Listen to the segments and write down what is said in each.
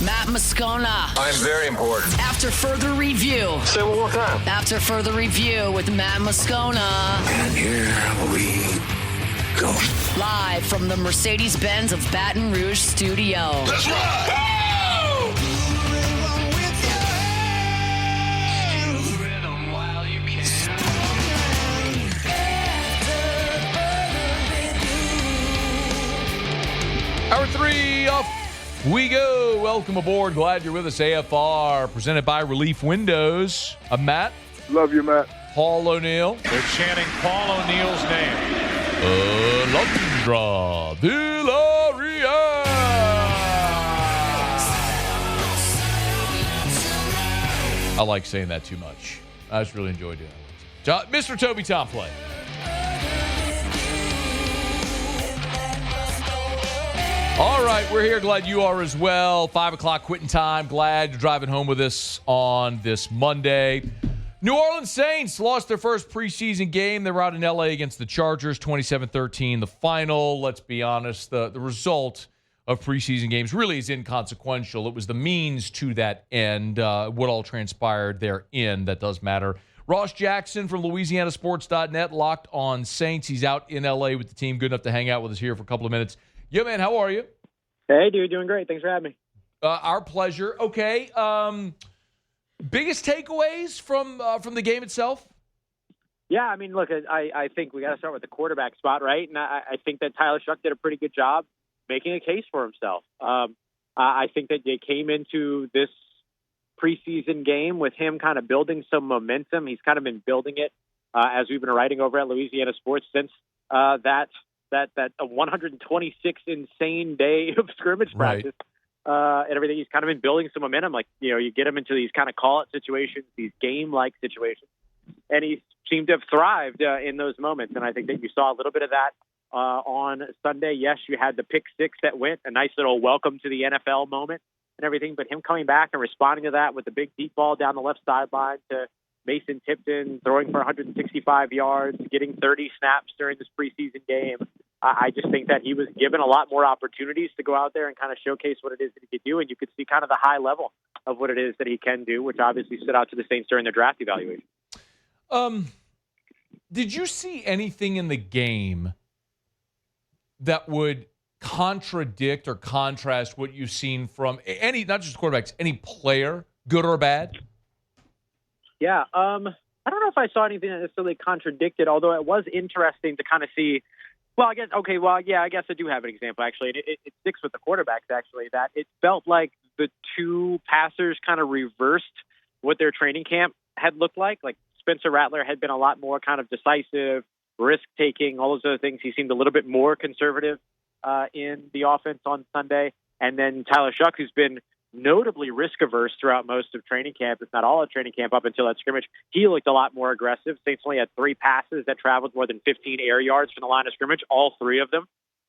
Matt Moscona. I'm very important. After further review. Say one more time. After further review with Matt Moscona. And here we go. Live from the Mercedes-Benz of Baton Rouge studio. Let's ride! Woo! Hour 3 off we go. Welcome aboard. Glad you're with us. AFR presented by Relief Windows. I'm Matt. Love you, Matt. Paul O'Neill. They're chanting Paul O'Neill's name. Alondra Villaria. I like saying that too much. I just really enjoy doing it. Mr. Toby Tomplay. All right, we're here. Glad you are as well. 5 o'clock quitting time. Glad you're driving home with us on this Monday. New Orleans Saints lost their first preseason game. They were out in L.A. against the Chargers, 27-13. The final, let's be honest, the result of preseason games really is inconsequential. It was the means to that end, what all transpired therein that does matter. Ross Jackson from LouisianaSports.net, locked on Saints. He's out in L.A. with the team. Good enough to hang out with us here for a couple of minutes. Yo, man, how are you? Hey, dude, doing great. Thanks for having me. Our pleasure. Okay. Biggest takeaways from the game itself? Yeah, I mean, look, I think we got to start with the quarterback spot, right? And I think that Tyler Shuck did a pretty good job making a case for himself. I think that they came into this preseason game with him kind of building some momentum. He's kind of been building it as we've been writing over at Louisiana Sports since that 126 insane day of scrimmage practice and everything. He's kind of been building some momentum. Like, you get him into these kind of call-it situations, these game-like situations, and he seemed to have thrived in those moments. And I think that you saw a little bit of that on Sunday. Yes, you had the pick six that went, a nice little welcome to the NFL moment and everything, but him coming back and responding to that with the big deep ball down the left sideline to Mason Tipton, throwing for 165 yards, getting 30 snaps during this preseason game. I just think that he was given a lot more opportunities to go out there and kind of showcase what it is that he could do, and you could see kind of the high level of what it is that he can do, which obviously stood out to the Saints during their draft evaluation. Did you see anything in the game that would contradict or contrast what you've seen from any, not just quarterbacks, any player, good or bad? Yeah, I don't know if I saw anything that necessarily contradicted, although it was interesting to kind of see. Well, I guess I do have an example, actually. It sticks with the quarterbacks, actually, that it felt like the two passers kind of reversed what their training camp had looked like. Like Spencer Rattler had been a lot more kind of decisive, risk-taking, all those other things. He seemed a little bit more conservative in the offense on Sunday. And then Tyler Shuck, who's been notably risk-averse throughout most of training camp, if not all of training camp up until that scrimmage, he looked a lot more aggressive. Saints only had 3 passes that traveled more than 15 air yards from the line of scrimmage. All 3 of them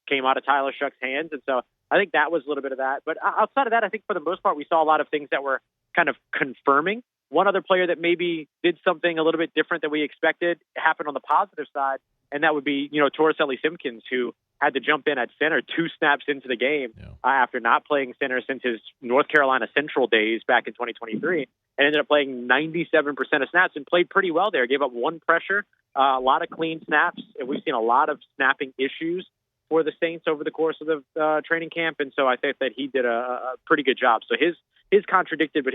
came out of Tyler Shuck's hands. And so I think that was a little bit of that. But outside of that, I think for the most part, we saw a lot of things that were kind of confirming. One other player that maybe did something a little bit different than we expected happened on the positive side, and that would be, Torres Simpkins, who had to jump in at center 2 snaps into the game after not playing center since his North Carolina Central days back in 2023, and ended up playing 97% of snaps and played pretty well there. Gave up 1 pressure, a lot of clean snaps, and we've seen a lot of snapping issues for the Saints over the course of the training camp, and so I think that he did a pretty good job. So his contradicted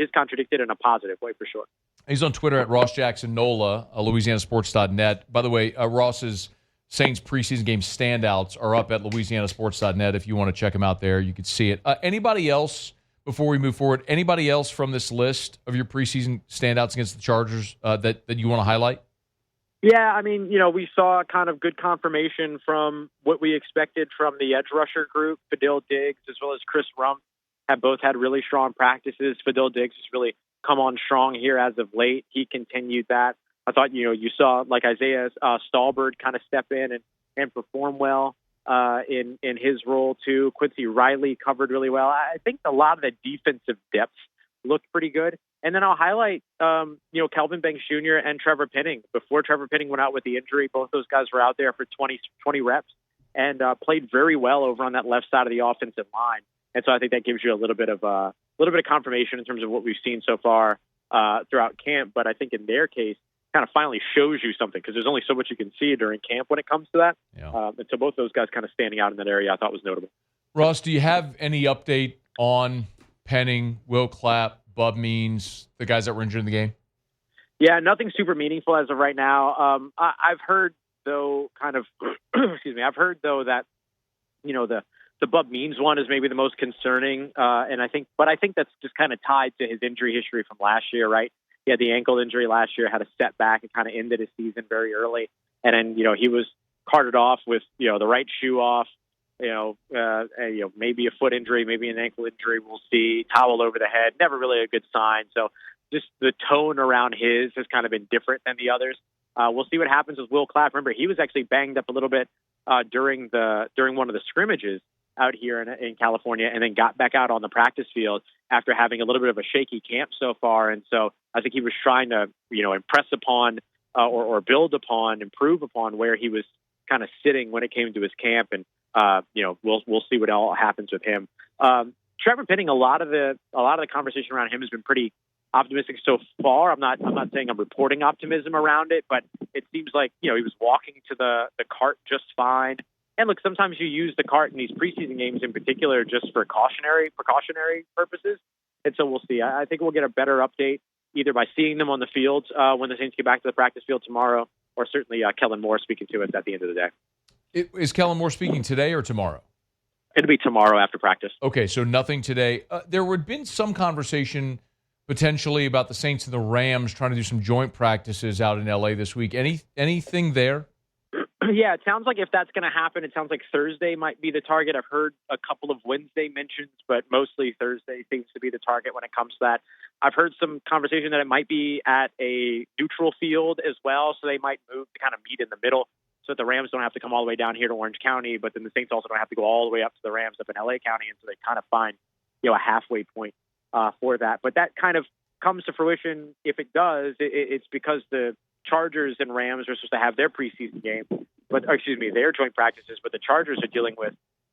in a positive way for sure. He's on Twitter at Ross Jackson Nola, LouisianaSports.net. By the way, Ross's Saints preseason game standouts are up at LouisianaSports.net. If you want to check them out there, you can see it. Anybody else, before we move forward, anybody else from this list of your preseason standouts against the Chargers that you want to highlight? Yeah, I mean, we saw kind of good confirmation from what we expected from the edge rusher group. Fadil Diggs as well as Chris Rump have both had really strong practices. Fadil Diggs has really come on strong here as of late. He continued that. I thought, you saw like Isaiah Stallbird kind of step in and perform well in his role too. Quincy Riley covered really well. I think a lot of the defensive depth looked pretty good. And then I'll highlight, Kelvin Banks Jr. and Trevor Penning. Before Trevor Penning went out with the injury, both those guys were out there for 20 reps and played very well over on that left side of the offensive line. And so I think that gives you a little bit of confirmation in terms of what we've seen so far throughout camp. But I think in their case, kind of finally shows you something because there's only so much you can see during camp when it comes to that. Yeah. And so both those guys kind of standing out in that area I thought was notable. Ross, do you have any update on Penning, Will Clapp, Bub Means, the guys that were injured in the game? Yeah, nothing super meaningful as of right now. I've heard though, I've heard though that the Bub Means one is maybe the most concerning, and I think that's just kind of tied to his injury history from last year, right? He had the ankle injury last year, had a setback, and kind of ended his season very early, and then he was carted off with the right shoe off, maybe a foot injury, maybe an ankle injury. We'll see. Towel over the head, never really a good sign. So just the tone around his has kind of been different than the others. We'll see what happens with Will Clapp. Remember, he was actually banged up a little bit during one of the scrimmages out here in California, and then got back out on the practice field after having a little bit of a shaky camp so far. And so I think he was trying to, impress upon or build upon, improve upon where he was kind of sitting when it came to his camp. And, we'll see what all happens with him. Trevor Penning, a lot of the conversation around him has been pretty optimistic so far. I'm not saying I'm reporting optimism around it, but it seems like, he was walking to the cart just fine. And look, sometimes you use the cart in these preseason games in particular just for precautionary purposes. And so we'll see. I think we'll get a better update either by seeing them on the field when the Saints get back to the practice field tomorrow, or certainly Kellen Moore speaking to us at the end of the day. Is Kellen Moore speaking today or tomorrow? It'll be tomorrow after practice. Okay, so nothing today. There had been some conversation potentially about the Saints and the Rams trying to do some joint practices out in L.A. this week. Anything there? Yeah, it sounds like if that's going to happen, it sounds like Thursday might be the target. I've heard a couple of Wednesday mentions, but mostly Thursday seems to be the target when it comes to that. I've heard some conversation that it might be at a neutral field as well, so they might move to kind of meet in the middle so that the Rams don't have to come all the way down here to Orange County, but then the Saints also don't have to go all the way up to the Rams up in L.A. County, and so they kind of find a halfway point for that. But that kind of comes to fruition. If it does, it's because the Chargers and Rams are supposed to have their preseason game, their joint practices, but the Chargers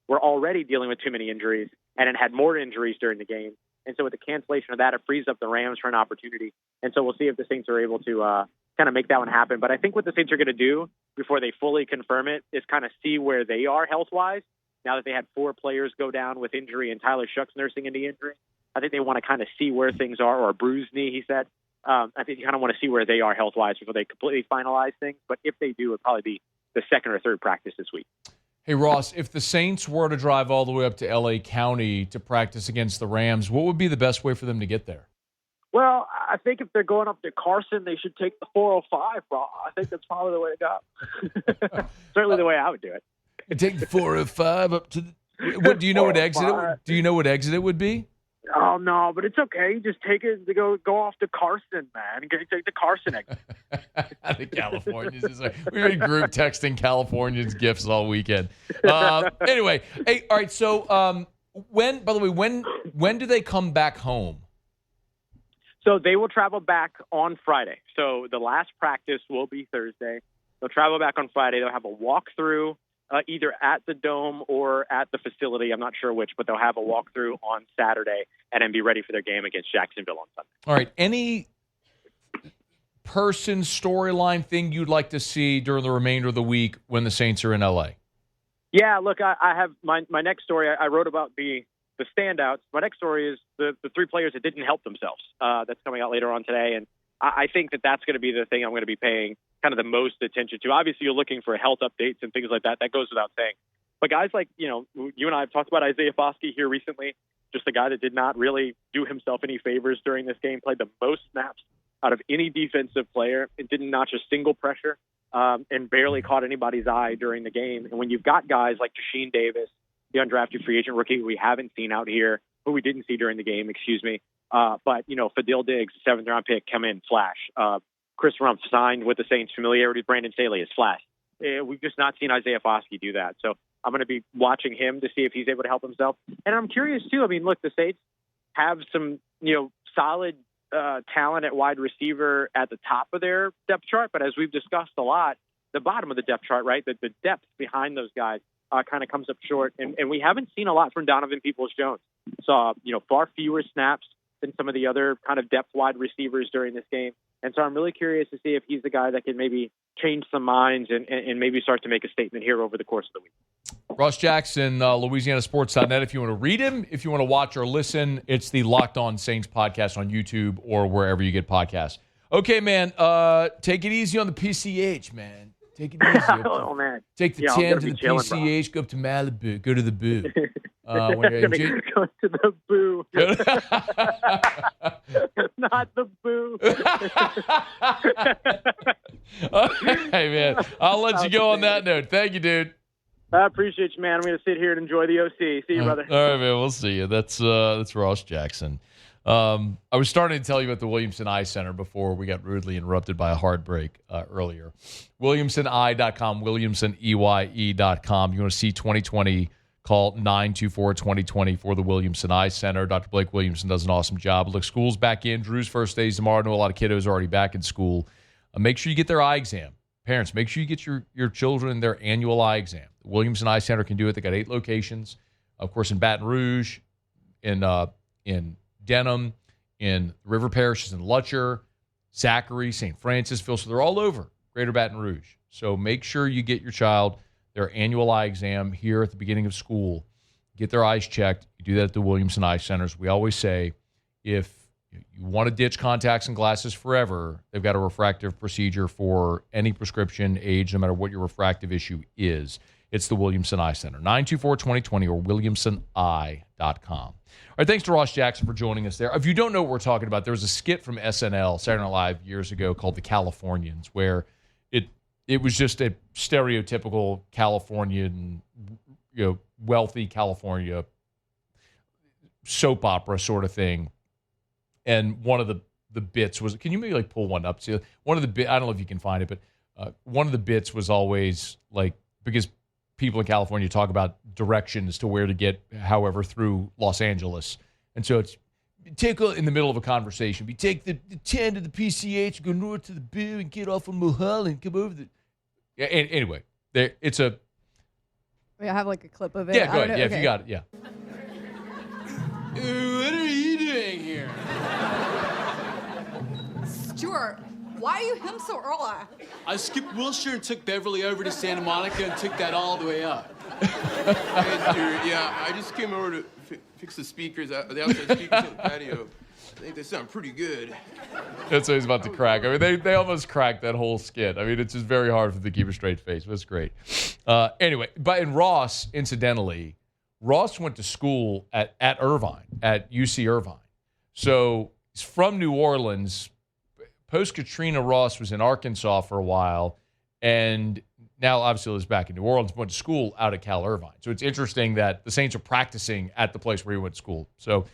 were already dealing with too many injuries and then had more injuries during the game. And so with the cancellation of that, it frees up the Rams for an opportunity. And so we'll see if the Saints are able to kind of make that one happen. But I think what the Saints are going to do before they fully confirm it is kind of see where they are health-wise. Now that they had 4 players go down with injury and Tyler Shucks nursing a knee injury, I think they want to kind of see where things are, or a bruised knee, he said. I think you kind of want to see where they are health-wise before they completely finalize things. But if they do, it'll probably be the second or third practice this week. Hey, Ross, if the Saints were to drive all the way up to L.A. County to practice against the Rams, what would be the best way for them to get there? Well, I think if they're going up to Carson, they should take the 405, bro. I think that's probably the way to go. Certainly the way I would do it. Take the 405 up to the... Do you know what exit it would be? Oh, no, but it's okay. Just take it to go off to Carson, man. Take the Carson exit. The Californians. We're in group texting Californians gifts all weekend. Anyway, hey, all right. So, when do they come back home? So they will travel back on Friday. So the last practice will be Thursday. They'll travel back on Friday. They'll have a walkthrough either at the Dome or at the facility. I'm not sure which, but they'll have a walkthrough on Saturday and then be ready for their game against Jacksonville on Sunday. All right. Any person, storyline thing you'd like to see during the remainder of the week when the Saints are in L.A.? Yeah, look, I have my next story. I wrote about the standouts. My next story is the 3 players that didn't help themselves. That's coming out later on today. And I think that's going to be the thing I'm going to be paying kind of the most attention to. Obviously, you're looking for health updates and things like that. That goes without saying. But guys like, you and I have talked about Isaiah Foskey here recently, just a guy that did not really do himself any favors during this game, played the most snaps out of any defensive player. It didn't notch a single pressure and barely caught anybody's eye during the game. And when you've got guys like Jasheem Davis, the undrafted free agent rookie who we haven't seen out here, who we didn't see during the game, but, Fadil Diggs, 7th-round pick, come in, flash. Chris Rumpf signed with the Saints. Familiarity with Brandon Staley is flash. We've just not seen Isaiah Foskey do that. So I'm going to be watching him to see if he's able to help himself. And I'm curious, too. I mean, look, the Saints have some, solid talent at wide receiver at the top of their depth chart. But as we've discussed a lot, the bottom of the depth chart, right, the depth behind those guys kind of comes up short. And we haven't seen a lot from Donovan Peoples-Jones. saw, far fewer snaps than some of the other kind of depth wide receivers during this game. And so I'm really curious to see if he's the guy that can maybe change some minds and maybe start to make a statement here over the course of the week. Ross Jackson, LouisianaSports.net. If you want to read him, if you want to watch or listen, it's the Locked On Saints podcast on YouTube or wherever you get podcasts. Okay, man, take it easy on the PCH, man. Take it easy. Oh, man. Take the 10 to the PCH, go up to Malibu, go to the Boo. Go to the Boo. Not the Boo. Hey, man, I'll let you go on that note. Thank you, dude. I appreciate you, man. I'm going to sit here and enjoy the OC. See you, brother. All right, man. We'll see you. That's Ross Jackson. I was starting to tell you about the Williamson Eye Center before we got rudely interrupted by a hard break earlier. WilliamsonEye.com, WilliamsonEye.com. You want to see 2020, call 924-2020 for the Williamson Eye Center. Dr. Blake Williamson does an awesome job. Look, school's back in. Drew's first day is tomorrow. I know a lot of kiddos are already back in school. Make sure you get their eye exam. Parents, make sure you get your children their annual eye exam. The Williamson Eye Center can do it. They got 8 locations, of course, in Baton Rouge, in Denham, in River Parishes in Lutcher, Zachary, St. Francisville. So they're all over Greater Baton Rouge. So make sure you get your child their annual eye exam here at the beginning of school. Get their eyes checked. You do that at the Williamson Eye Centers. We always say if you want to ditch contacts and glasses forever, they've got a refractive procedure for any prescription, age, no matter what your refractive issue is. It's the Williamson Eye Center, 924-2020 or WilliamsonEye.com. All right, thanks to Ross Jackson for joining us there. If you don't know what we're talking about, there was a skit from SNL, Saturday Night Live, years ago called The Californians, where it was just a stereotypical Californian, wealthy California soap opera sort of thing. And one of the bits was, can you maybe pull one up? See, one of the bits, I don't know if you can find it, but one of the bits was always because people in California talk about directions to where to get, however, through Los Angeles. And so it's in the middle of a conversation, we take the 10 to the PCH, go north to the Boo and get off of Mulholland, come over anyway, it's a... I have a clip of it. Yeah, go ahead. Yeah, okay. If you got it, yeah. What are you doing here? Stuart, why are you him so early? I skipped Wilshire and took Beverly over to Santa Monica and took that all the way up. Hey, Stuart, yeah, I just came over to fix the speakers, the outside speakers on the patio. I think they sound pretty good. That's what he's about to crack. I mean, they almost cracked that whole skit. I mean, it's just very hard for them to keep a straight face. It was great. Anyway, but in Ross, incidentally, Ross went to school at Irvine, at UC Irvine. So he's from New Orleans. Post-Katrina, Ross was in Arkansas for a while, and now obviously lives back in New Orleans, went to school out at Cal Irvine. So it's interesting that the Saints are practicing at the place where he went to school. So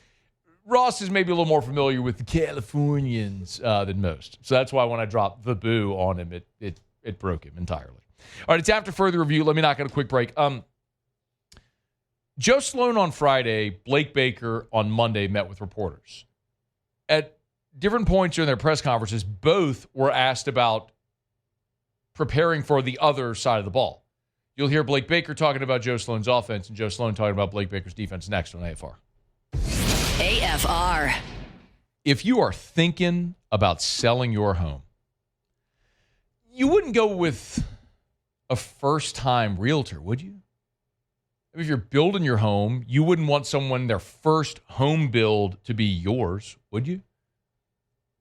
Ross is maybe a little more familiar with the Californians than most. So that's why when I dropped the Boo on him, it broke him entirely. All right, it's after further review. Let me knock out a quick break. Joe Sloan on Friday, Blake Baker on Monday met with reporters. At different points during their press conferences, both were asked about preparing for the other side of the ball. You'll hear Blake Baker talking about Joe Sloan's offense and Joe Sloan talking about Blake Baker's defense next on AFR. AFR. If you are thinking about selling your home, you wouldn't go with a first-time realtor, would you? If you're building your home, you wouldn't want someone, their first home build, to be yours, would you?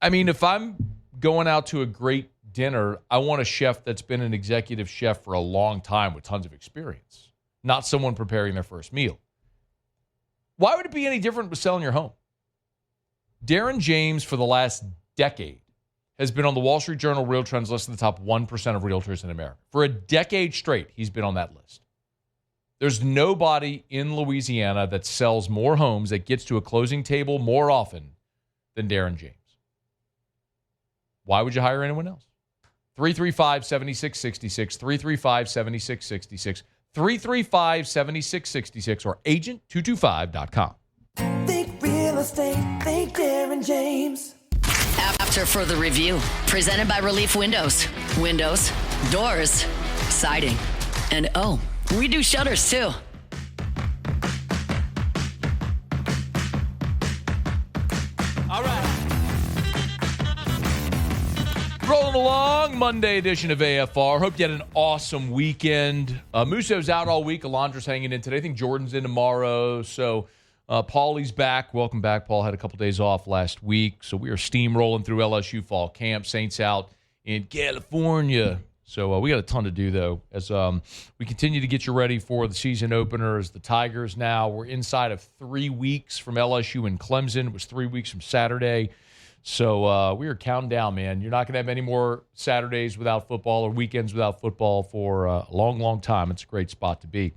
I mean, if I'm going out to a great dinner, I want a chef that's been an executive chef for a long time with tons of experience, not someone preparing their first meal. Why would it be any different with selling your home? Darren James, for the last decade, has been on the Wall Street Journal Real Trends list of the top 1% of realtors in America. For a decade straight, he's been on that list. There's nobody in Louisiana that sells more homes, that gets to a closing table more often than Darren James. Why would you hire anyone else? 335-7666, 335-7666, 335-7666, or agent225.com. Think real estate, think Darren James. After further review, presented by Relief Windows. Windows, doors, siding, and we do shutters too. Rolling along, Monday edition of AFR. Hope you had an awesome weekend. Musso's out all week. Alondra's hanging in today. I think Jordan's in tomorrow. So Paulie's back. Welcome back. Paul had a couple days off last week. So we are steamrolling through LSU fall camp. Saints out in California. So we got a ton to do, though, as we continue to get you ready for the season opener as the Tigers now. We're inside of 3 weeks from LSU and Clemson. It was 3 weeks from Saturday. So we are counting down, man. You're not going to have any more Saturdays without football or weekends without football for a long, long time. It's a great spot to be.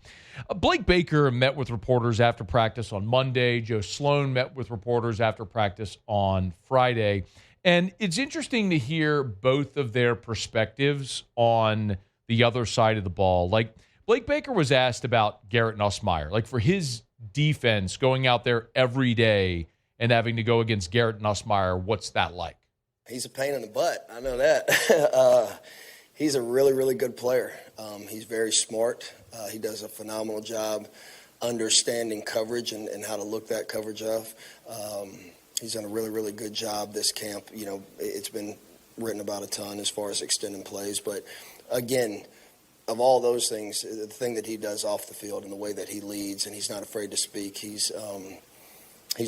Blake Baker met with reporters after practice on Monday. Joe Sloan met with reporters after practice on Friday. And it's interesting to hear both of their perspectives on the other side of the ball. Like, Blake Baker was asked about Garrett Nussmeier. Like, for his defense, going out there every day and having to go against Garrett Nussmeier, what's that like? He's a pain in the butt. I know that. He's a really, really good player. He's very smart. He does a phenomenal job understanding coverage and how to look that coverage up. He's done a really, really good job this camp. You know, it's been written about a ton as far as extending plays. But, again, of all those things, the thing that he does off the field and the way that he leads, and he's not afraid to speak, he's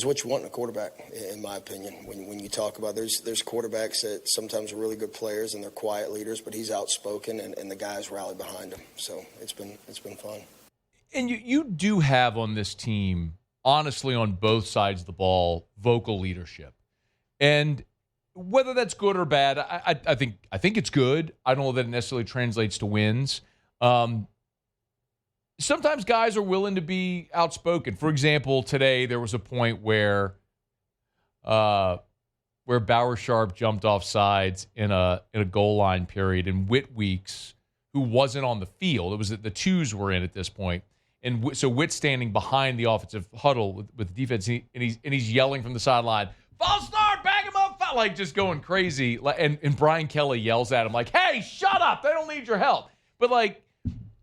what you want in a quarterback, in my opinion. When you talk about there's quarterbacks that sometimes are really good players and they're quiet leaders, but he's outspoken and the guys rally behind him. So it's been fun. And you do have on this team, honestly, on both sides of the ball, vocal leadership. And whether that's good or bad, I think it's good. I don't know that it necessarily translates to wins. Sometimes guys are willing to be outspoken. For example, today there was a point where Bauer Sharp jumped off sides in a goal line period, and Whit Weeks, who wasn't on the field, it was that the twos were in at this point, and so Whit's standing behind the offensive huddle with the defense, and he's yelling from the sideline, "False start, bag him up!" Like just going crazy. And Brian Kelly yells at him like, "Hey, shut up! They don't need your help." But like,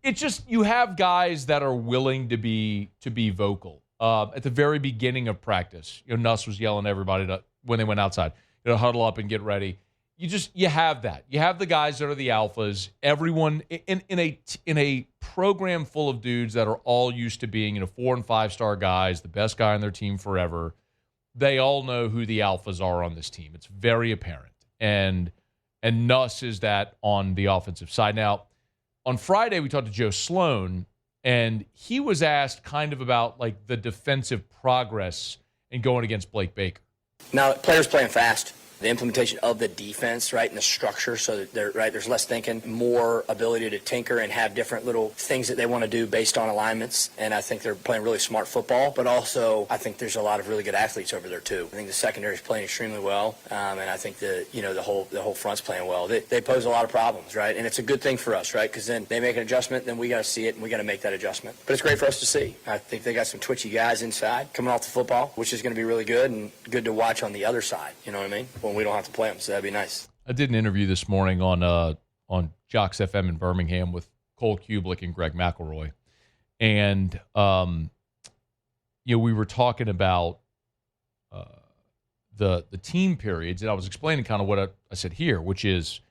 it's just you have guys that are willing to be vocal. At the very beginning of practice, Nuss was yelling at everybody when they went outside, huddle up and get ready. You have that. You have the guys that are the alphas. Everyone in a program full of dudes that are all used to being 4 and 5 star guys, the best guy on their team forever. They all know who the alphas are on this team. It's very apparent, and Nuss is that on the offensive side. Now, on Friday, we talked to Joe Sloan, and he was asked kind of about like the defensive progress in going against Blake Baker. Now, players playing fast. The implementation of the defense, right, and the structure, so that there's less thinking, more ability to tinker and have different little things that they want to do based on alignments. And I think they're playing really smart football. But also, I think there's a lot of really good athletes over there too. I think the secondary is playing extremely well, and I think the whole front's playing well. They pose a lot of problems, right? And it's a good thing for us, right? Because then they make an adjustment, then we got to see it, and we got to make that adjustment. But it's great for us to see. I think they got some twitchy guys inside coming off the football, which is going to be really good and good to watch on the other side. You know what I mean? When we don't have to play them, so that'd be nice. I did an interview this morning on Jocks FM in Birmingham with Cole Kubelik and Greg McElroy, and we were talking about the team periods, and I was explaining kind of what I said here, which is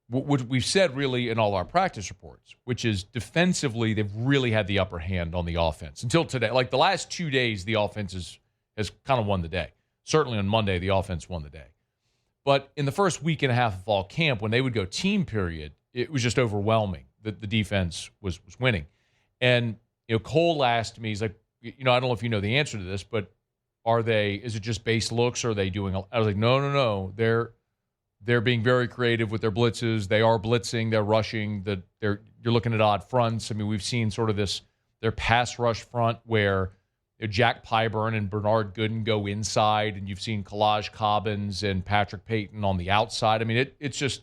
what we've said really in all our practice reports, which is defensively they've really had the upper hand on the offense until today. Like the last 2 days, the offense has kind of won the day. Certainly on Monday, the offense won the day. But in the first week and a half of fall camp, when they would go team period, it was just overwhelming that the defense was winning. And Cole asked me, he's like, I don't know if you know the answer to this, but is it just base looks, or are they doing? I was like, no. They're being very creative with their blitzes. They are blitzing. They're rushing. You're looking at odd fronts. I mean, we've seen sort of their pass rush front where Jack Pyburn and Bernard Gooden go inside, and you've seen Kalaj Cobbins and Patrick Payton on the outside. I mean, it's just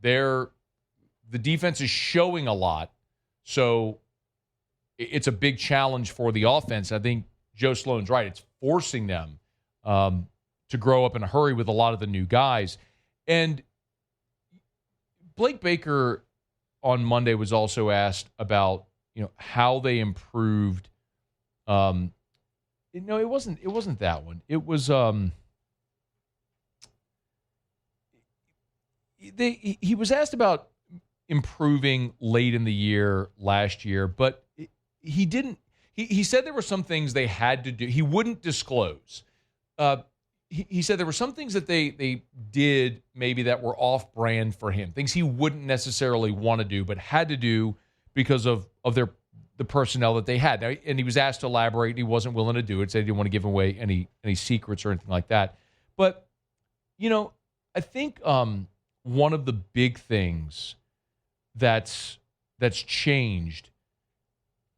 the defense is showing a lot, so it's a big challenge for the offense. I think Joe Sloan's right. It's forcing them to grow up in a hurry with a lot of the new guys. And Blake Baker on Monday was also asked about how they improved. It wasn't that one. It was he was asked about improving late in the year last year, but he didn't. He said there were some things they had to do. He wouldn't disclose. He said there were some things that they did maybe that were off-brand for him, things he wouldn't necessarily want to do, but had to do because of the personnel that they had. Now, and he was asked to elaborate, and he wasn't willing to do it, so he didn't want to give away any secrets or anything like that. But, I think one of the big things that's changed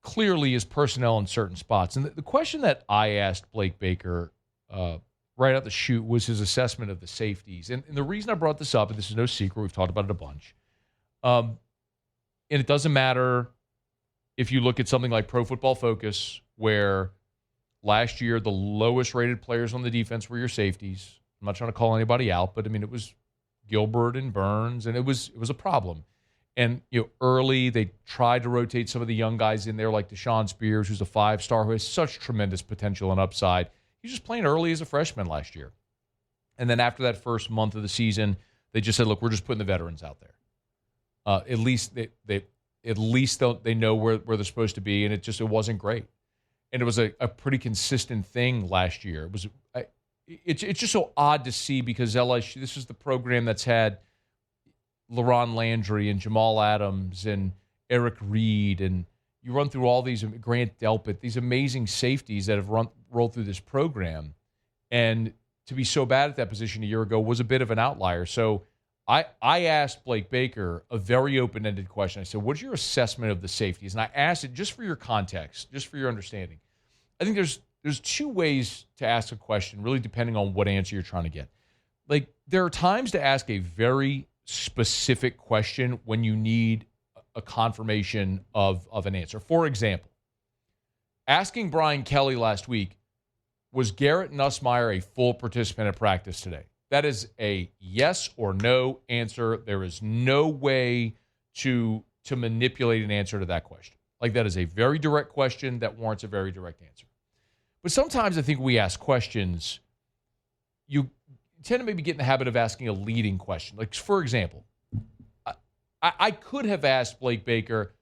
clearly is personnel in certain spots. And the question that I asked Blake Baker right out the chute was his assessment of the safeties. And the reason I brought this up, and this is no secret, we've talked about it a bunch, and it doesn't matter if you look at something like Pro Football Focus, where last year the lowest rated players on the defense were your safeties. I'm not trying to call anybody out, but it was Gilbert and Burns, and it was a problem. And early they tried to rotate some of the young guys in there, like Deshaun Spears, who's a 5-star, who has such tremendous potential and upside. He was just playing early as a freshman last year. And then after that first month of the season, they just said, "Look, we're just putting the veterans out there. At least they know where they're supposed to be," and it wasn't great. And it was a pretty consistent thing last year. It's just so odd to see, because LSU, this is the program that's had LaRon Landry and Jamal Adams and Eric Reed, and you run through all these, Grant Delpit, these amazing safeties that have rolled through this program. And to be so bad at that position a year ago was a bit of an outlier. So I asked Blake Baker a very open-ended question. I said, "What's your assessment of the safeties?" And I asked it just for your context, just for your understanding. I think there's two ways to ask a question, really depending on what answer you're trying to get. Like, there are times to ask a very specific question when you need a confirmation of an answer. For example, asking Brian Kelly last week, was Garrett Nussmeier a full participant at practice today? That is a yes or no answer. There is no way to manipulate an answer to that question. Like, that is a very direct question that warrants a very direct answer. But sometimes I think we ask questions, you tend to maybe get in the habit of asking a leading question. Like, for example, I could have asked Blake Baker,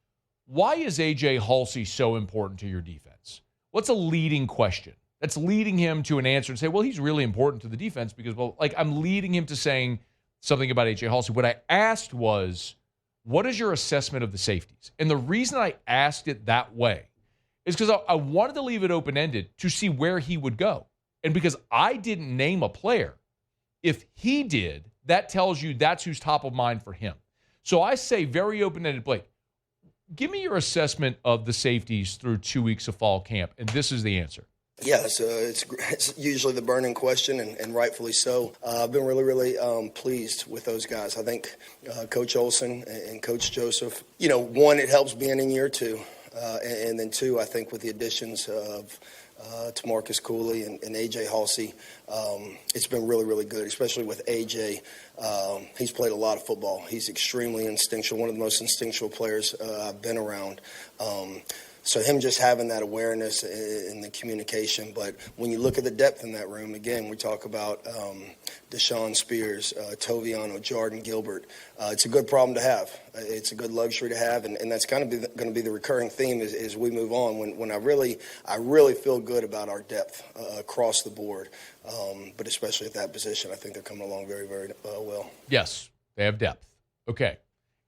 why is A.J. Halsey so important to your defense? What's a leading question? That's leading him to an answer and say, well, he's really important to the defense because, I'm leading him to saying something about A.J. Halsey. What I asked was, what is your assessment of the safeties? And the reason I asked it that way is because I wanted to leave it open-ended to see where he would go. And because I didn't name a player, if he did, that tells you that's who's top of mind for him. So I say very open-ended, Blake, give me your assessment of the safeties through 2 weeks of fall camp. And this is the answer. Yeah, so it's usually the burning question, and rightfully so. I've been really, really pleased with those guys. I think Coach Olson and Coach Joseph, one, it helps being in year two. And then two, I think with the additions of Tamarcus Cooley and A.J. Halsey, it's been really, really good, especially with A.J. He's played a lot of football. He's extremely instinctual, one of the most instinctual players I've been around. So him just having that awareness and the communication. But when you look at the depth in that room, again, we talk about Deshaun Spears, Toviano, Jordan Gilbert. It's a good problem to have. It's a good luxury to have, and that's kind of going to be the recurring theme as we move on. When I really feel good about our depth across the board, but especially at that position, I think they're coming along very, very well. Yes, they have depth. Okay.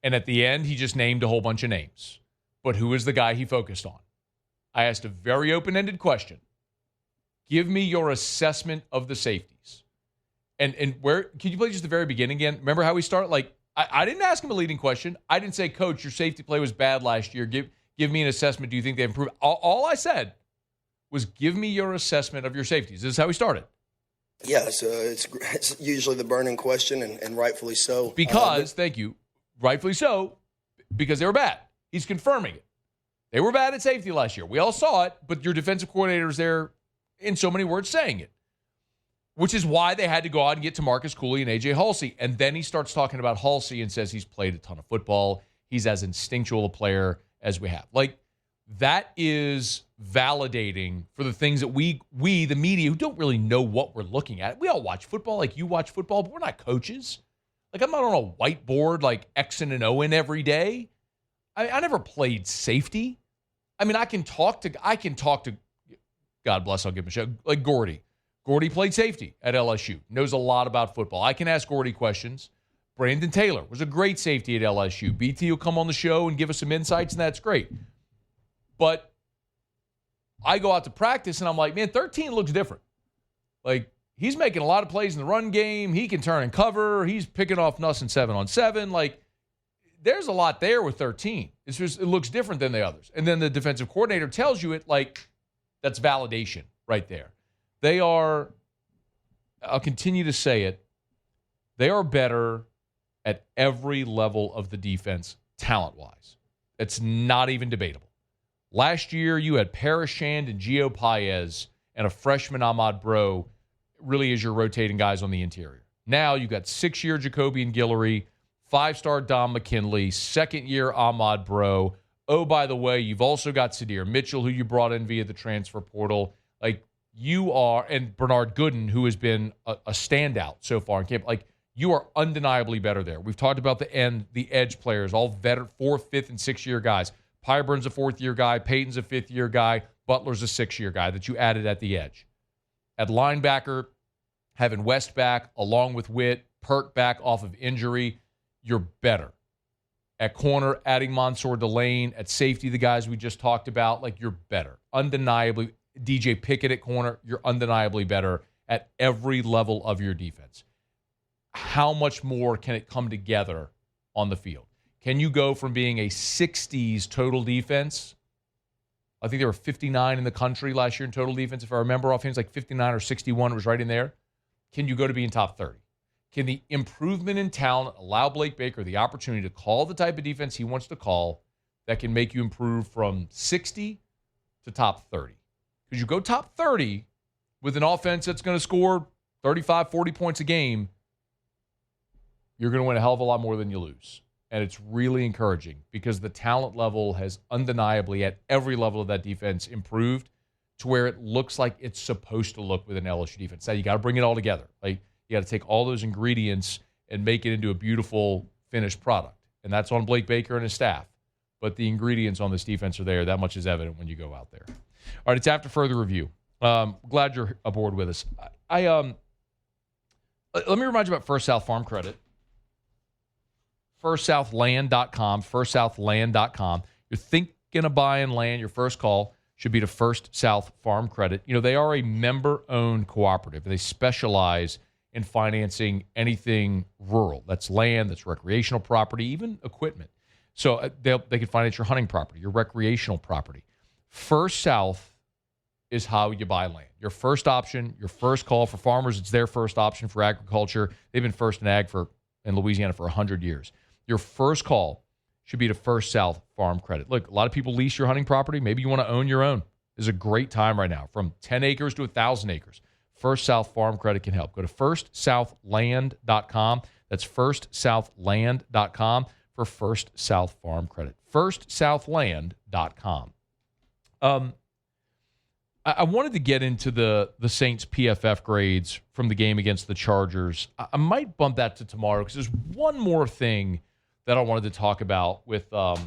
And at the end, he just named a whole bunch of names. But who is the guy he focused on? I asked a very open-ended question. Give me your assessment of the safeties. And where, can you play just the very beginning again? Remember how we start? Like, I didn't ask him a leading question. I didn't say, Coach, your safety play was bad last year. Give me an assessment. Do you think they've improved? All I said was, give me your assessment of your safeties. This is how we started. Yeah, so it's usually the burning question, and rightfully so. Because, thank you, rightfully so, because they were bad. He's confirming it. They were bad at safety last year. We all saw it, but your defensive coordinator is there, in so many words, saying it, which is why they had to go out and get Tamarcus Cooley and A.J. Halsey. And then he starts talking about Halsey and says he's played a ton of football. He's as instinctual a player as we have. Like, that is validating for the things that we, the media, who don't really know what we're looking at. We all watch football like you watch football, but we're not coaches. Like, I'm not on a whiteboard, like, Xing and Oing every day. I never played safety. I mean, I can talk to, God bless, I'll give him a shout, like Gordy. Gordy played safety at LSU, knows a lot about football. I can ask Gordy questions. Brandon Taylor was a great safety at LSU. BT will come on the show and give us some insights, and that's great. But I go out to practice, and I'm like, man, 13 looks different. Like, he's making a lot of plays in the run game. He can turn and cover. He's picking off nothing 7-on-7. Like, there's a lot there with 13. It's just, it looks different than the others. And then the defensive coordinator tells you it, like, that's validation right there. They are, I'll continue to say it, they are better at every level of the defense talent-wise. It's not even debatable. Last year, you had Parashand and Gio Paez and a freshman Ahmad Bro really as your rotating guys on the interior. Now you got 6-year Jacoby and Guillory, 5-star Dom McKinley, 2nd-year Ahmad Bro. Oh, by the way, you've also got Sadir Mitchell, who you brought in via the transfer portal. Like, you are, and Bernard Gooden, who has been a standout so far in camp. Like, you are undeniably better there. We've talked about the edge players, all veteran 4th, 5th, and 6th-year guys. Pyburn's a 4th-year guy. Peyton's a 5th-year guy. Butler's a 6th-year guy that you added at the edge. At linebacker, having West back along with Witt, Perk back off of injury, you're better. At corner, adding Mansour Delane. At safety, the guys we just talked about, like, you're better. Undeniably, DJ Pickett at corner, you're undeniably better at every level of your defense. How much more can it come together on the field? Can you go from being a 60s total defense? I think there were 59 in the country last year in total defense. If I remember offhand, it's like 59 or 61. It was right in there. Can you go to being top 30? Can the improvement in talent allow Blake Baker the opportunity to call the type of defense he wants to call that can make you improve from 60 to top 30? Because you go top 30 with an offense that's going to score 35, 40 points a game, you're going to win a hell of a lot more than you lose. And it's really encouraging because the talent level has undeniably at every level of that defense improved to where it looks like it's supposed to look with an LSU defense. Now, you got to bring it all together. Like, you got to take all those ingredients and make it into a beautiful finished product. And that's on Blake Baker and his staff. But the ingredients on this defense are there. That much is evident when you go out there. All right, it's after further review. Glad you're aboard with us. Let me remind you about First South Farm Credit. FirstSouthLand.com, FirstSouthLand.com. You're thinking of buying land, your first call should be to First South Farm Credit. You know, they are a member-owned cooperative. They specialize in financing anything rural. That's land, that's recreational property, even equipment. So they can finance your hunting property, your recreational property. First South is how you buy land. Your first option, your first call for farmers, it's their first option for agriculture. They've been first in ag in Louisiana for 100 years. Your first call should be to First South Farm Credit. Look, a lot of people lease your hunting property. Maybe you want to own your own. This is a great time right now, from 10 acres to 1,000 acres. First South Farm Credit can help. Go to FirstSouthLand.com. That's FirstSouthLand.com for First South Farm Credit. FirstSouthLand.com. I wanted to get into the Saints PFF grades from the game against the Chargers. I might bump that to tomorrow because there's one more thing that I wanted to talk about with to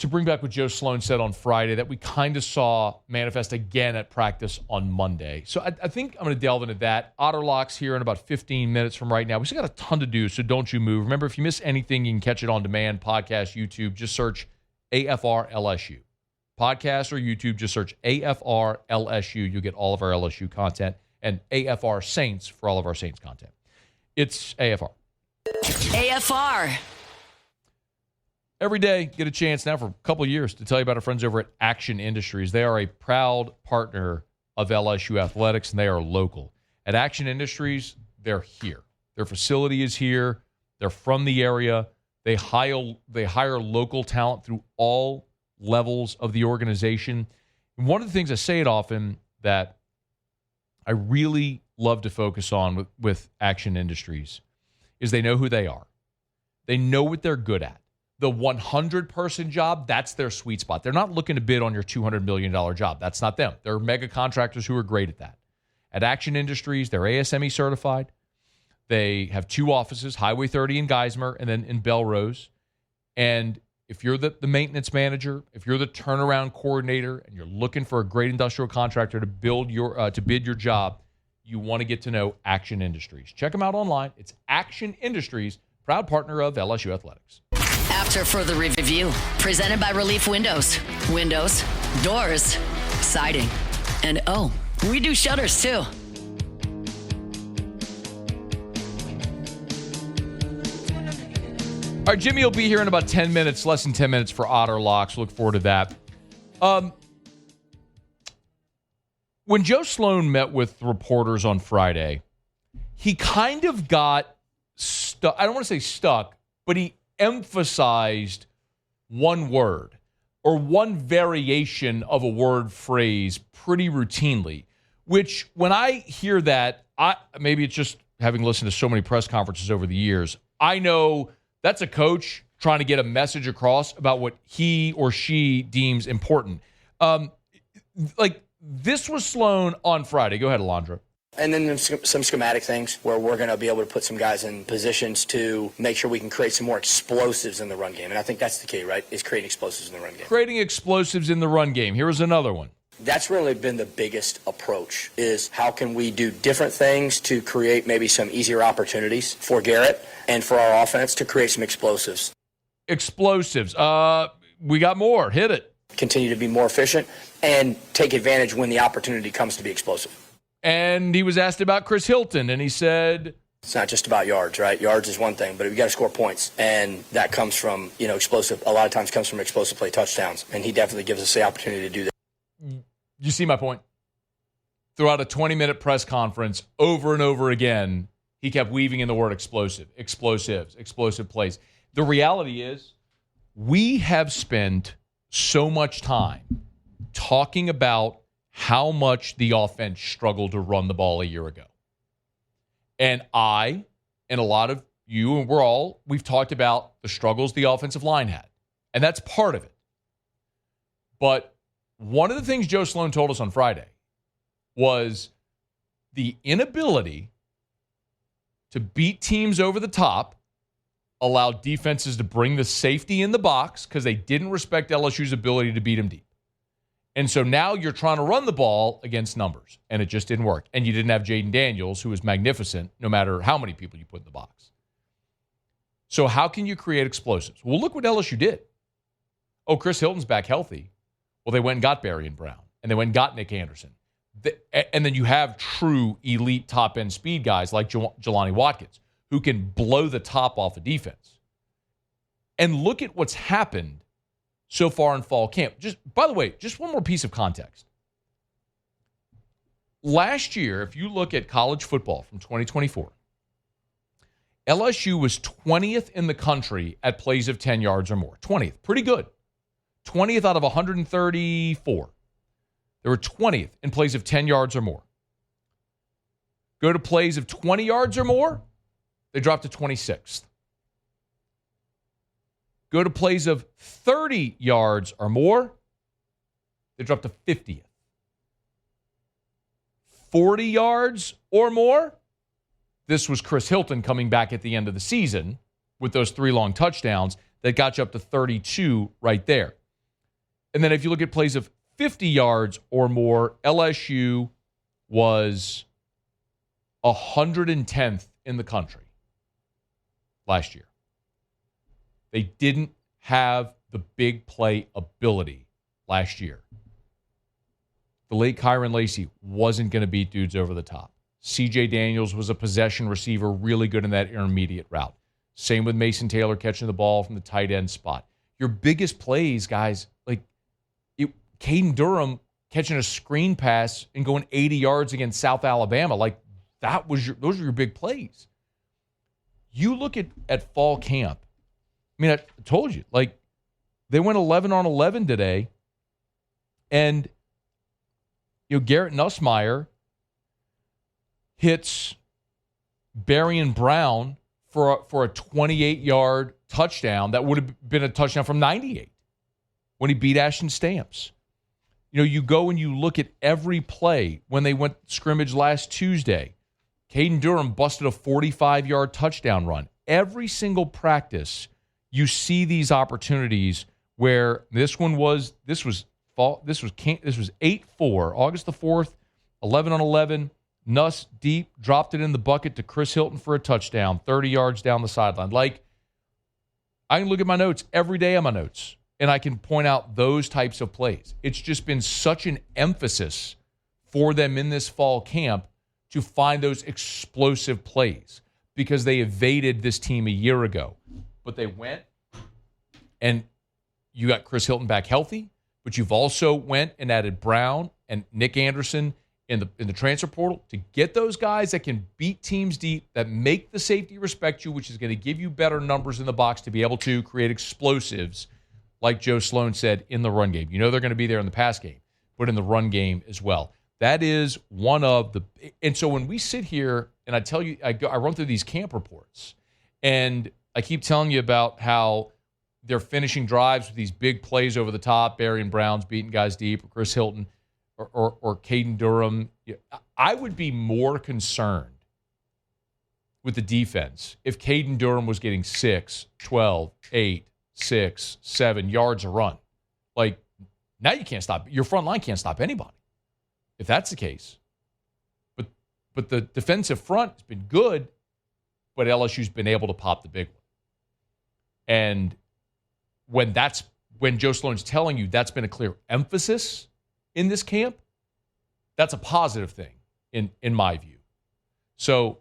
bring back what Joe Sloan said on Friday that we kind of saw manifest again at practice on Monday. So I think I'm going to delve into that. Otter Locks here in about 15 minutes from right now. We still got a ton to do, so don't you move. Remember, if you miss anything, you can catch it on demand, podcast, YouTube. Just search AFR LSU. Podcast or YouTube, just search AFR LSU. You'll get all of our LSU content, and AFR Saints for all of our Saints content. It's AFR. AFR. Every day, get a chance now for a couple of years to tell you about our friends over at Action Industries. They are a proud partner of LSU Athletics, and they are local. At Action Industries, they're here. Their facility is here. They're from the area. They hire local talent through all levels of the organization. And one of the things I say it often that I really love to focus on with Action Industries is they know who they are. They know what they're good at. The 100-person job, that's their sweet spot. They're not looking to bid on your $200 million job. That's not them. They're mega contractors who are great at that. At Action Industries, they're ASME certified. They have 2 offices, Highway 30 in Geismar and then in Belrose. And if you're the maintenance manager, if you're the turnaround coordinator, and you're looking for a great industrial contractor to bid your job, you want to get to know Action Industries. Check them out online. It's Action Industries, proud partner of LSU Athletics. After further review, presented by Relief Windows. Windows, doors, siding, and we do shutters too. All right, Jimmy will be here in about 10 minutes, less than 10 minutes for Otter Locks. Look forward to that. When Joe Sloan met with reporters on Friday, he kind of got stuck. I don't want to say stuck, but he emphasized one word or one variation of a word phrase pretty routinely, which when I hear that, maybe it's just having listened to so many press conferences over the years, I know that's a coach trying to get a message across about what he or she deems important. This was Sloan on Friday. Go ahead, Alondra. And then there's some schematic things where we're going to be able to put some guys in positions to make sure we can create some more explosives in the run game. And I think that's the key, right, is creating explosives in the run game. Creating explosives in the run game. Here was another one. That's really been the biggest approach, is how can we do different things to create maybe some easier opportunities for Garrett and for our offense to create some explosives. Explosives. We got more. Hit it. Continue to be more efficient and take advantage when the opportunity comes to be explosive. And he was asked about Chris Hilton, and he said, it's not just about yards, right? Yards is one thing, but we got to score points, and that comes from, explosive. A lot of times comes from explosive play touchdowns, and he definitely gives us the opportunity to do that. You see my point? Throughout a 20-minute press conference, over and over again, he kept weaving in the word explosive, explosives, explosive plays. The reality is, we have spent so much time talking about how much the offense struggled to run the ball a year ago. And I, and a lot of you, and we've talked about the struggles the offensive line had. And that's part of it. But one of the things Joe Sloan told us on Friday was the inability to beat teams over the top allowed defenses to bring the safety in the box because they didn't respect LSU's ability to beat them deep. And so now you're trying to run the ball against numbers, and it just didn't work. And you didn't have Jaden Daniels, who was magnificent no matter how many people you put in the box. So how can you create explosives? Well, look what LSU did. Oh, Chris Hilton's back healthy. Well, they went and got Berrien Brown, and they went and got Nick Anderson. And then you have true elite top-end speed guys like Jelani Watkins, who can blow the top off a defense. And look at what's happened so far in fall camp. By the way, just one more piece of context. Last year, if you look at college football from 2024, LSU was 20th in the country at plays of 10 yards or more. 20th. Pretty good. 20th out of 134. They were 20th in plays of 10 yards or more. Go to plays of 20 yards or more, they dropped to 26th. Go to plays of 30 yards or more, they dropped to 50th. 40 yards or more, this was Chris Hilton coming back at the end of the season with those 3 long touchdowns that got you up to 32 right there. And then if you look at plays of 50 yards or more, LSU was 110th in the country last year. They didn't have the big play ability last year. The late Kyron Lacey wasn't going to beat dudes over the top. C.J. Daniels was a possession receiver, really good in that intermediate route. Same with Mason Taylor catching the ball from the tight end spot. Your biggest plays, guys, like Caden Durham catching a screen pass and going 80 yards against South Alabama, like those were your big plays. You look at fall camp. I mean, I told you, like, they went 11 on 11 today, and Garrett Nussmeier hits Berrien Brown for a 28-yard touchdown that would have been a touchdown from 98 when he beat Ashton Stamps. You go and you look at every play when they went scrimmage last Tuesday. Caden Durham busted a 45-yard touchdown run. Every single practice, you see these opportunities where this was 8-4, August the 4th, 11 on 11. Nuss deep, dropped it in the bucket to Chris Hilton for a touchdown, 30 yards down the sideline. Like, I can look at my notes every day on my notes, and I can point out those types of plays. It's just been such an emphasis for them in this fall camp to find those explosive plays because they evaded this team a year ago. But they went, and you got Chris Hilton back healthy, but you've also went and added Brown and Nick Anderson in the transfer portal to get those guys that can beat teams deep, that make the safety respect you, which is going to give you better numbers in the box to be able to create explosives, like Joe Sloan said, in the run game. You know they're going to be there in the pass game, but in the run game as well. That is one of the – and so when we sit here and I tell you – I run through these camp reports, and I keep telling you about how they're finishing drives with these big plays over the top, Barry and Brown's beating guys deep, or Chris Hilton – or Caden Durham. I would be more concerned with the defense if Caden Durham was getting 6, 12, 8, 6, 7 yards a run. Like, now you can't stop. Your front line can't stop anybody if that's the case. But the defensive front has been good, but LSU's been able to pop the big one. And when Joe Sloan's telling you that's been a clear emphasis in this camp, that's a positive thing in my view. So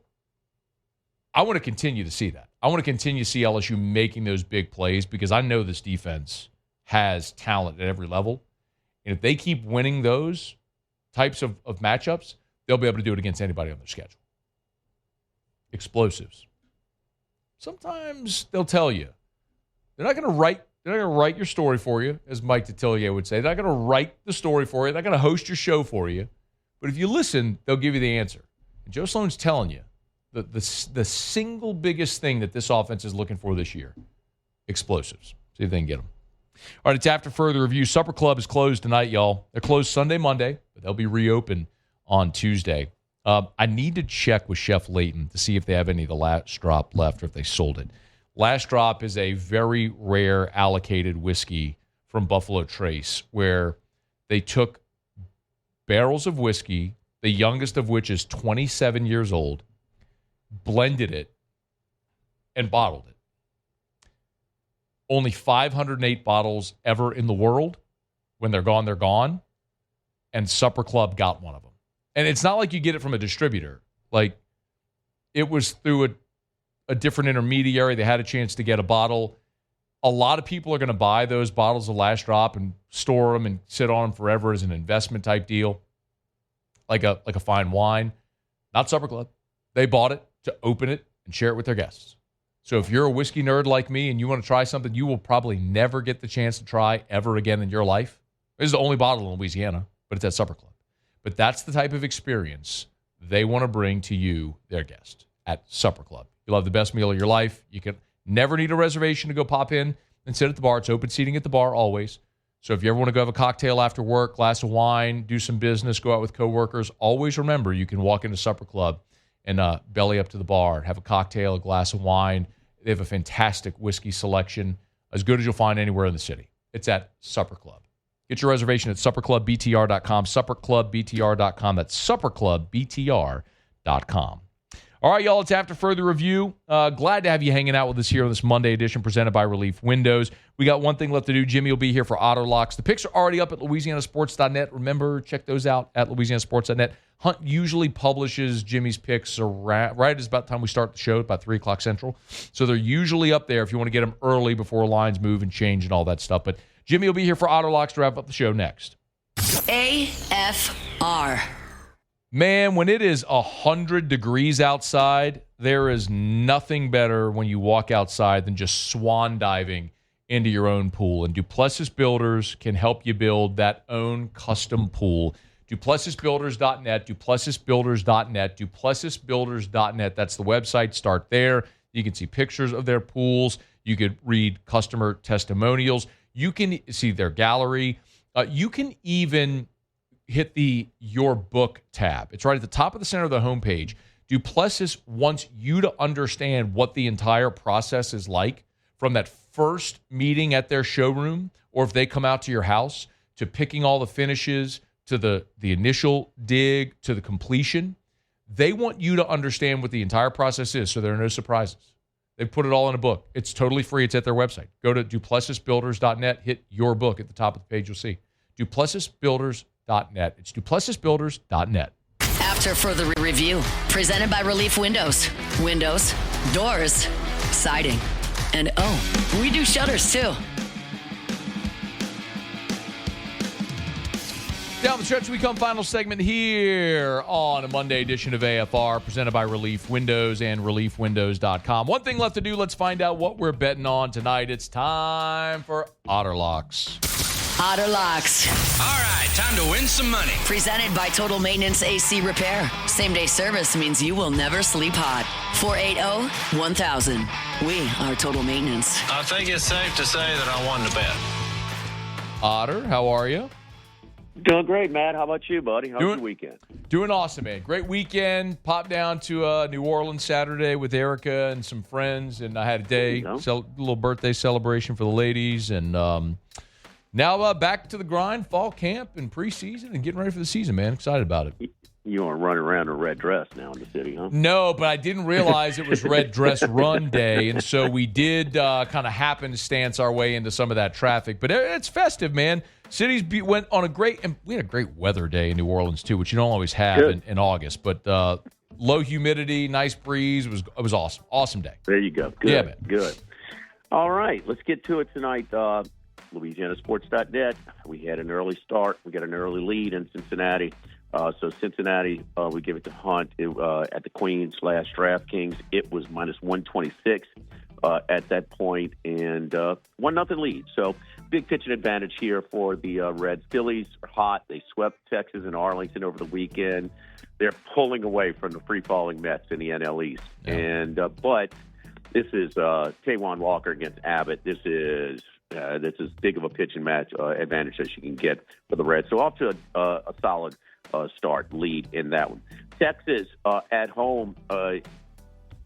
I want to continue to see that. I want to continue to see LSU making those big plays because I know this defense has talent at every level. And if they keep winning those types of matchups, they'll be able to do it against anybody on their schedule. Explosives. Sometimes they'll tell you. They're not going to write your story for you, as Mike Detillier would say. They're not going to write the story for you. They're not going to host your show for you. But if you listen, they'll give you the answer. And Joe Sloan's telling you the single biggest thing that this offense is looking for this year, explosives. See if they can get them. All right, it's after further review. Supper Club is closed tonight, y'all. They're closed Sunday, Monday, but they'll be reopened on Tuesday. I need to check with Chef Layton to see if they have any of the Last Drop left or if they sold it. Last Drop is a very rare allocated whiskey from Buffalo Trace where they took barrels of whiskey, the youngest of which is 27 years old, blended it, and bottled it. Only 508 bottles ever in the world. When they're gone, they're gone. And Supper Club got one of them. And it's not like you get it from a distributor. Like, it was through a different intermediary. They had a chance to get a bottle. A lot of people are going to buy those bottles of Last Drop and store them and sit on them forever as an investment type deal, like a fine wine. Not Supper Club. They bought it to open it and share it with their guests. So if you're a whiskey nerd like me and you want to try something you will probably never get the chance to try ever again in your life, this is the only bottle in Louisiana, but it's at Supper Club. But that's the type of experience they want to bring to you, their guest, at Supper Club. You'll have the best meal of your life. You can never need a reservation to go pop in and sit at the bar. It's open seating at the bar always. So if you ever want to go have a cocktail after work, glass of wine, do some business, go out with coworkers, always remember you can walk into Supper Club and belly up to the bar, have a cocktail, a glass of wine. They have a fantastic whiskey selection, as good as you'll find anywhere in the city. It's at Supper Club. Get your reservation at supperclubbtr.com, supperclubbtr.com. That's supperclubbtr.com. All right, y'all, it's after further review. Glad to have you hanging out with us here on this Monday edition presented by Relief Windows. We got one thing left to do. Jimmy will be here for Otter Locks. The picks are already up at louisianasports.net. Remember, check those out at louisianasports.net. Hunt usually publishes Jimmy's picks around, right as about the time we start the show, about 3 o'clock Central. So they're usually up there if you want to get them early before lines move and change and all that stuff. But Jimmy will be here for Otter Locks to wrap up the show next. AFR. Man, when it is 100 degrees outside, there is nothing better when you walk outside than just swan diving into your own pool. And Duplessis Builders can help you build that own custom pool. DuplessisBuilders.net, DuplessisBuilders.net, DuplessisBuilders.net. That's the website. Start there. You can see pictures of their pools. You could read customer testimonials. You can see their gallery. You can even hit the Your Book tab. It's right at the top of the center of the homepage. Duplessis wants you to understand what the entire process is like from that first meeting at their showroom, or if they come out to your house, to picking all the finishes, to the initial dig, to the completion. They want you to understand what the entire process is so there are no surprises. They put it all in a book. It's totally free. It's at their website. Go to duplessisbuilders.net. Hit your book at the top of the page. You'll see. duplessisbuilders.net. It's duplessisbuilders.net. After further review, presented by Relief Windows. Windows, doors, siding, and we do shutters too. Down the stretch, we come final segment here on a Monday edition of AFR, presented by Relief Windows and ReliefWindows.com. One thing left to do. Let's find out what we're betting on tonight. It's time for Otter Locks. Otter Locks. All right, time to win some money. Presented by Total Maintenance AC Repair. Same-day service means you will never sleep hot. 480-1000. We are Total Maintenance. I think it's safe to say that I won the bet. Otter, how are you? Doing great, Matt. How about you, buddy? How's your weekend? Doing awesome, man. Great weekend. Popped down to New Orleans Saturday with Erica and some friends, and I had a little birthday celebration for the ladies, and now back to the grind, fall camp and preseason, and getting ready for the season, man. Excited about it. You aren't running around in a red dress now in the city, huh? No, but I didn't realize it was Red Dress Run Day, and so we did kind of happenstance our way into some of that traffic. But it's festive, man. Cities went on and we had a great weather day in New Orleans, too, which you don't always have in August. But low humidity, nice breeze. It was awesome. Awesome day. There you go. Good. Yeah, man. Good. All right, let's get to it tonight. LouisianaSports.net. We had an early start. We got an early lead in Cincinnati. So Cincinnati, we give it to Hunt at the Queen/DraftKings. It was minus 126 at that point, and 1-0 lead. So big pitching advantage here for the Reds. Phillies are hot. They swept Texas and Arlington over the weekend. They're pulling away from the free-falling Mets in the NL East. Yeah. And but this is Taijuan Walker against Abbott. This is as big of a pitching match advantage as you can get for the Reds. So off to a solid start lead in that one. Texas at home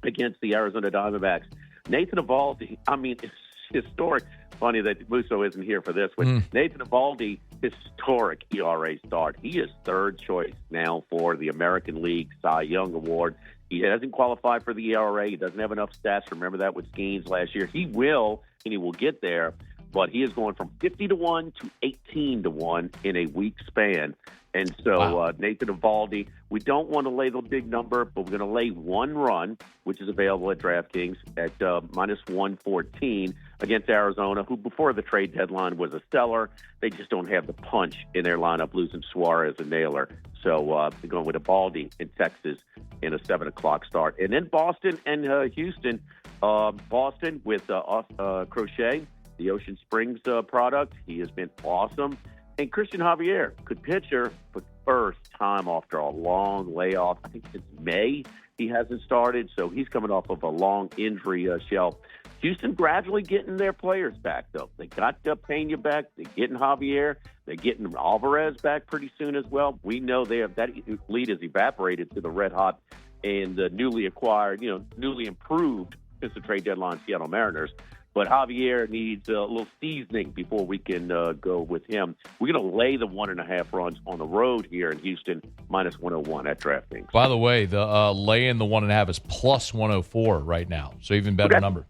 against the Arizona Diamondbacks. Nathan Eovaldi, I mean, it's historic. Funny that Musso isn't here for this one. Nathan Eovaldi, historic ERA start. He is third choice now for the American League Cy Young Award. He hasn't qualified for the ERA. He doesn't have enough stats. Remember that with Skeens last year. He will, and he will get there, but he is going from 50-1 to 18-1 in a week span. And so Nathan Eovaldi, we don't want to lay the big number, but we're going to lay one run, which is available at DraftKings at minus 114 against Arizona, who before the trade deadline was a seller. They just don't have the punch in their lineup, losing Suarez and Naylor. So we're going with Eovaldi in Texas in a 7 o'clock start. And then Boston and Houston. Boston with Crochet, the Ocean Springs product. He has been awesome. And Christian Javier, good pitcher, but first time after a long layoff. I think since May he hasn't started, so he's coming off of a long injury shelf. Houston gradually getting their players back, though. They got Pena back. They're getting Javier. They're getting Alvarez back pretty soon as well. We know they have that lead has evaporated to the red hot and the newly acquired, newly improved since the trade deadline Seattle Mariners. But Javier needs a little seasoning before we can go with him. We're going to lay the 1.5 runs on the road here in Houston, minus 101 at DraftKings. By the way, the laying the 1.5 is plus 104 right now, so even better number.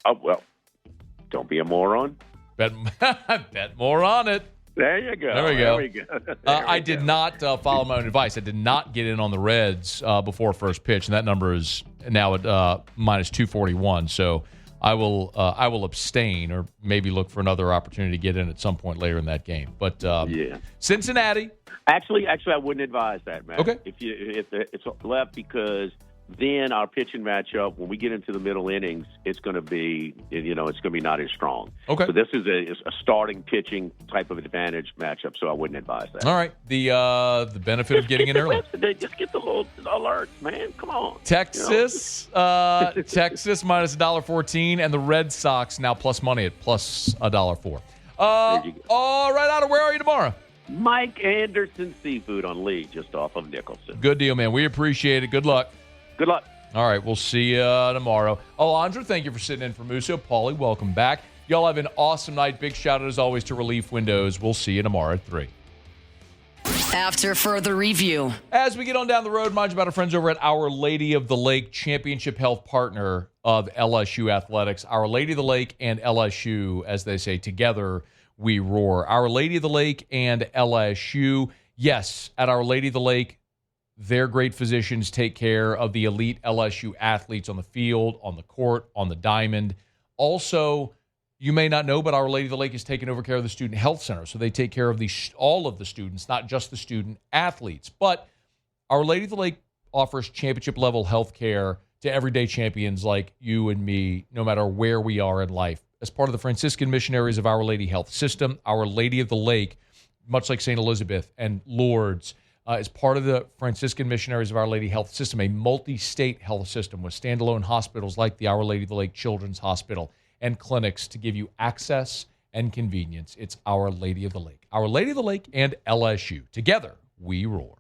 Oh, well, don't be a moron. Bet more on it. There you go. There we go. I did not follow my own advice. I did not get in on the Reds before first pitch, and that number is now at minus 241. So I will abstain, or maybe look for another opportunity to get in at some point later in that game. But Cincinnati. Actually, I wouldn't advise that, man. Okay. If it's left, because then our pitching matchup, when we get into the middle innings, it's going to be not as strong. Okay. So this is a starting pitching type of advantage matchup, so I wouldn't advise that. All right. The benefit of getting in early. Just get the little alerts, man. Come on. Texas, Texas minus $1.14, and the Red Sox now plus money at plus $1.04. All right, Otter, where are you tomorrow? Mike Anderson Seafood on Lee, just off of Nicholson. Good deal, man. We appreciate it. Good luck. Good luck. All right, we'll see you tomorrow. Alondra, thank you for sitting in for Musso. Paulie, welcome back. Y'all have an awesome night. Big shout out, as always, to Relief Windows. We'll see you tomorrow at 3. After further review. As we get on down the road, mind you about our friends over at Our Lady of the Lake, championship health partner of LSU Athletics. Our Lady of the Lake and LSU, as they say, together we roar. Our Lady of the Lake and LSU. Yes, at Our Lady of the Lake, their great physicians take care of the elite LSU athletes on the field, on the court, on the diamond. Also, you may not know, but Our Lady of the Lake is taking over care of the Student Health Center. So they take care of all of the students, not just the student athletes. But Our Lady of the Lake offers championship-level health care to everyday champions like you and me, no matter where we are in life. As part of the Franciscan Missionaries of Our Lady Health System, Our Lady of the Lake, much like St. Elizabeth and Lourdes, is part of the Franciscan Missionaries of Our Lady Health System, a multi-state health system with standalone hospitals like the Our Lady of the Lake Children's Hospital and clinics to give you access and convenience. It's Our Lady of the Lake. Our Lady of the Lake and LSU. Together, we roar.